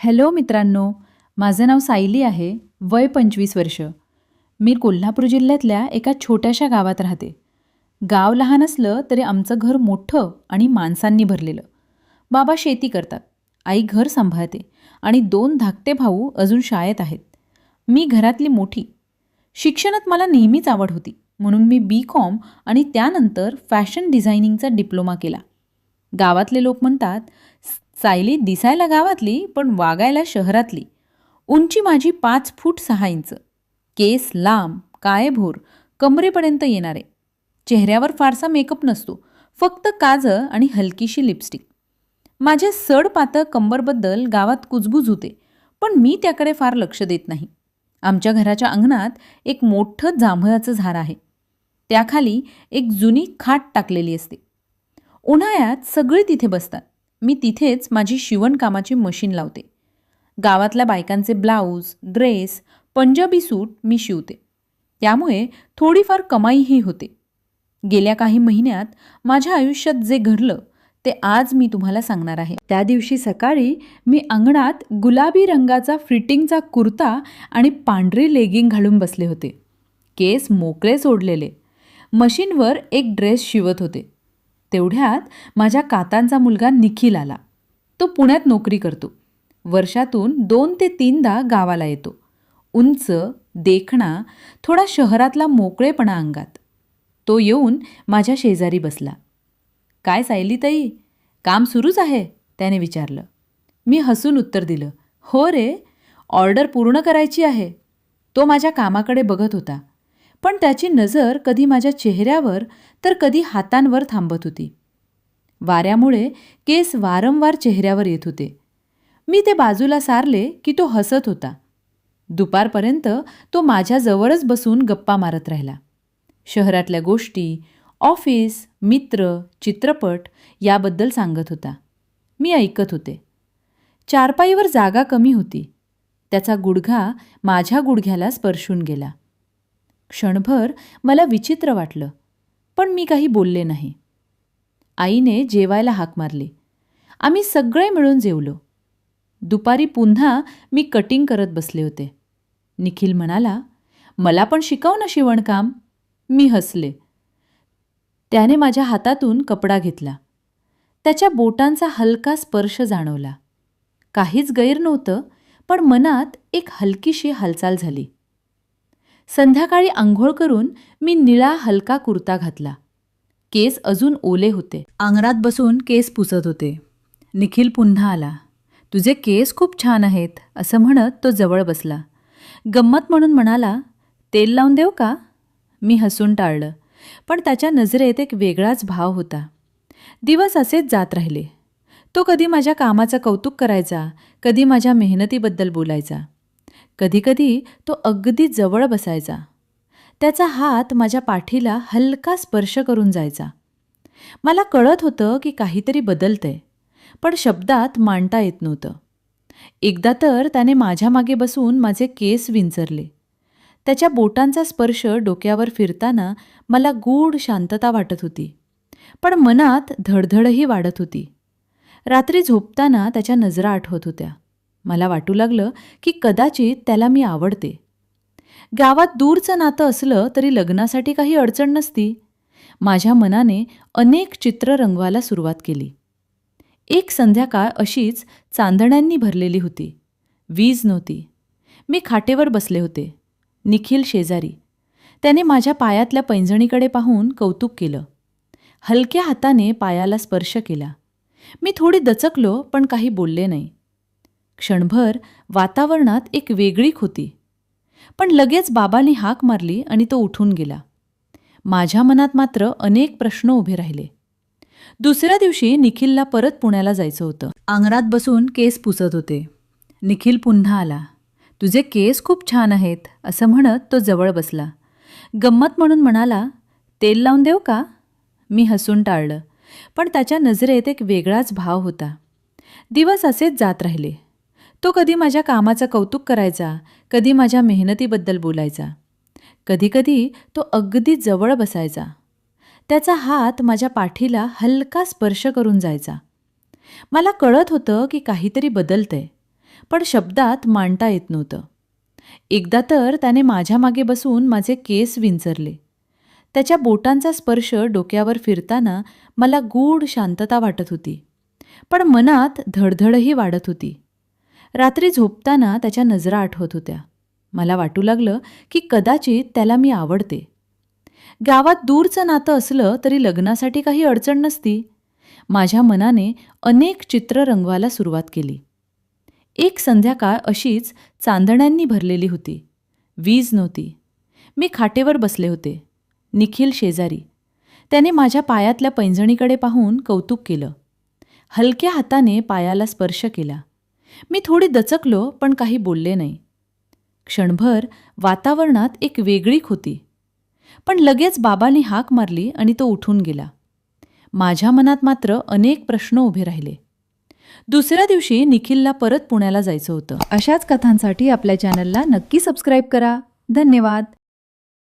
Hello मित्रांनो, माझं नाव सायली आहे. वय 25 वर्ष. मी कोल्हापूर जिल्ह्यातल्या एका छोट्याशा गावात राहते. गाव लहान असलं तरी आमचं घर मोठं आणि माणसांनी भरलेलं. बाबा शेती करतात, आई घर सांभाळते आणि 2 धाकटे भाऊ अजून शाळेत आहेत. मी घरातली मोठी. शिक्षणात मला नेहमीच आवड होती, म्हणून मी BCom आणि त्यानंतर फॅशन डिझायनिंगचा डिप्लोमा केला. गावातले लोक म्हणतात, सायली दिसायला गावातली पण वागायला शहरातली. उंची माझी 5 फूट 6 इंच. केस लांब, काळेभोर, कमरेपर्यंत येणारे. चेहऱ्यावर फारसा मेकअप नसतो, फक्त काजळ आणि हलकीशी लिपस्टिक. माझे सडपातळ कंबरबद्दल गावात कुजबूज होते, पण मी त्याकडे फार लक्ष देत नाही. आमच्या घराच्या अंगणात एक मोठं जांभळाचं झाड आहे. त्याखाली एक जुनी खाट टाकलेली असते. उन्हाळ्यात सगळे तिथे बसतात. मी तिथेच माझी शिवणकामाची मशीन लावते. गावातल्या बायकांचे blouse, dress, Punjabi suit me शिवते. त्यामुळे थोडीफार कमाईही होते. गेल्या काही महिन्यात माझ्या आयुष्यात जे घडलं ते आज मी तुम्हाला सांगणार आहे. त्या दिवशी सकाळी मी अंगणात गुलाबी रंगाचा फिटिंगचा कुर्ता आणि पांढरी लेगिंग घालून बसले होते. केस मोकळे सोडलेले. मशीनवर एक ड्रेस शिवत होते. तेवढ्यात माझ्या काकांचा मुलगा निखिल आला. तो पुण्यात नोकरी करतो. वर्षातून 2 ते 3दा गावाला येतो. उंच, देखणा, थोडा शहरातला मोकळेपणा अंगात. तो येऊन माझ्या शेजारी बसला. काय सायलीताई, काम सुरूच आहे, त्याने विचारलं. मी हसून उत्तर दिलं, हो रे, ऑर्डर पूर्ण करायची आहे. तो माझ्या कामाकडे बघत होता, पण त्याची नजर कधी माझ्या चेहऱ्यावर तर कधी हातांवर थांबत होती. वाऱ्यामुळे केस वारंवार चेहऱ्यावर येत होते. मी ते बाजूला सारले की तो हसत होता. दुपारपर्यंत तो माझ्याजवळच बसून गप्पा मारत राहिला. शहरातल्या गोष्टी, ऑफिस, मित्र, चित्रपट याबद्दल सांगत होता. मी ऐकत होते. चारपाईवर जागा कमी होती. त्याचा गुडघा माझ्या गुडघ्याला स्पर्शून गेला. क्षणभर मला विचित्र वाटलं, पण मी काही बोलले नाही. आईने जेवायला हाक मारली. आम्ही सगळे मिळून जेवलो. दुपारी पुन्हा मी कटिंग करत बसले होते. निखिल म्हणाला, मला पण शिकव ना शिवणकाम. मी हसले. त्याने माझ्या हातातून कपडा घेतला. त्याच्या बोटांचा हलका स्पर्श जाणवला. काहीच गैर नव्हतं, पण मनात एक हलकीशी हालचाल झाली. संध्याकाळी अंघोळ करून मी निळा हलका कुर्ता घातला. केस अजून ओले होते. अंगणात बसून केस पुसत होते. निखिल पुन्हा आला. तुझे केस खूप छान आहेत, असं म्हणत तो जवळ बसला. गंमत म्हणून म्हणाला, तेल लावून देऊ का? मी हसून टाळलं, पण त्याच्या नजरेत एक वेगळाच भाव होता. दिवस असेच जात राहिले. तो कधी माझ्या कामाचं कौतुक करायचा, कधी माझ्या मेहनतीबद्दल बोलायचा. कधीकधी तो अगदी जवळ बसायचा. त्याचा हात माझ्या पाठीला हलका स्पर्श करून जायचा. मला कळत होतं की काहीतरी बदलतंय, पण शब्दात मांडता येत नव्हतं. एकदा तर त्याने माझ्या मागे बसून माझे केस विंचरले. त्याच्या बोटांचा स्पर्श डोक्यावर फिरताना मला गूढ शांतता वाटत होती, पण मनात धडधडही वाढत होती. रात्री झोपताना त्याच्या नजरा आठवत होत्या. मला वाटू लागलं की कदाचित त्याला मी आवडते. गावात दूरचं नातं असलं तरी लग्नासाठी काही अडचण नसती. माझ्या मनाने अनेक चित्र रंगवायला सुरुवात केली. एक संध्याकाळ अशीच चांदण्यांनी भरलेली होती. वीज नव्हती. मी खाटेवर बसले होते. निखिल शेजारी. त्याने माझ्या पायातल्या पैंजणीकडे पाहून कौतुक केलं. हलक्या हाताने पायाला स्पर्श केला. मी थोडी दचकलो, पण काही बोलले नाही. क्षणभर वातावरणात एक वेगळीक होती, पण लगेच बाबांनी हाक मारली आणि तो उठून गेला. माझ्या मनात मात्र अनेक प्रश्न उभे राहिले. दुसऱ्या दिवशी निखिलला परत पुण्याला जायचं होतं. अंगणात बसून केस पुसत होते. निखिल पुन्हा आला. तुझे केस खूप छान आहेत, असं म्हणत तो जवळ बसला. गंमत म्हणून म्हणाला, तेल लावून देऊ का? मी हसून टाळलं, पण त्याच्या नजरेत एक वेगळाच भाव होता. दिवस असेच जात राहिले. तो कधी माझ्या कामाचं कौतुक करायचा, कधी माझ्या मेहनतीबद्दल बोलायचा. कधीकधी तो अगदी जवळ बसायचा. त्याचा हात माझ्या पाठीला हलका स्पर्श करून जायचा. मला कळत होतं की काहीतरी बदलतंय, पण शब्दात मांडता येत नव्हतं. एकदा तर त्याने माझ्या मागे बसून माझे केस विंचरले. त्याच्या बोटांचा स्पर्श डोक्यावर फिरताना मला गूढ शांतता वाटत होती, पण मनात धडधडही वाढत होती. रात्री झोपताना त्याच्या नजरा आठवत होत्या. मला वाटू लागलं की कदाचित त्याला मी आवडते. गावात दूरचं नातं असलं तरी लग्नासाठी काही अडचण नसती. माझ्या मनाने अनेक चित्र रंगवायला सुरुवात केली. एक संध्याकाळ अशीच चांदण्यांनी भरलेली होती. वीज नव्हती. मी खाटेवर बसले होते. निखिल शेजारी. त्याने माझ्या पायातल्या पैंजणीकडे पाहून कौतुक केलं. हलक्या हाताने पायाला स्पर्श केला. मी थोडी दचकलो पण काही बोलले नाही. क्षणभर वातावरणात एक वेगळीक होती. पण लगेच बाबांनी हाक मारली आणि तो उठून गेला. माझ्या मनात मात्र अनेक प्रश्न उभे राहिले. दुसऱ्या दिवशी निखिलला परत पुण्याला जायचं होतं. अशाच कथांसाठी आपल्या चॅनलला नक्की सबस्क्राईब करा. धन्यवाद.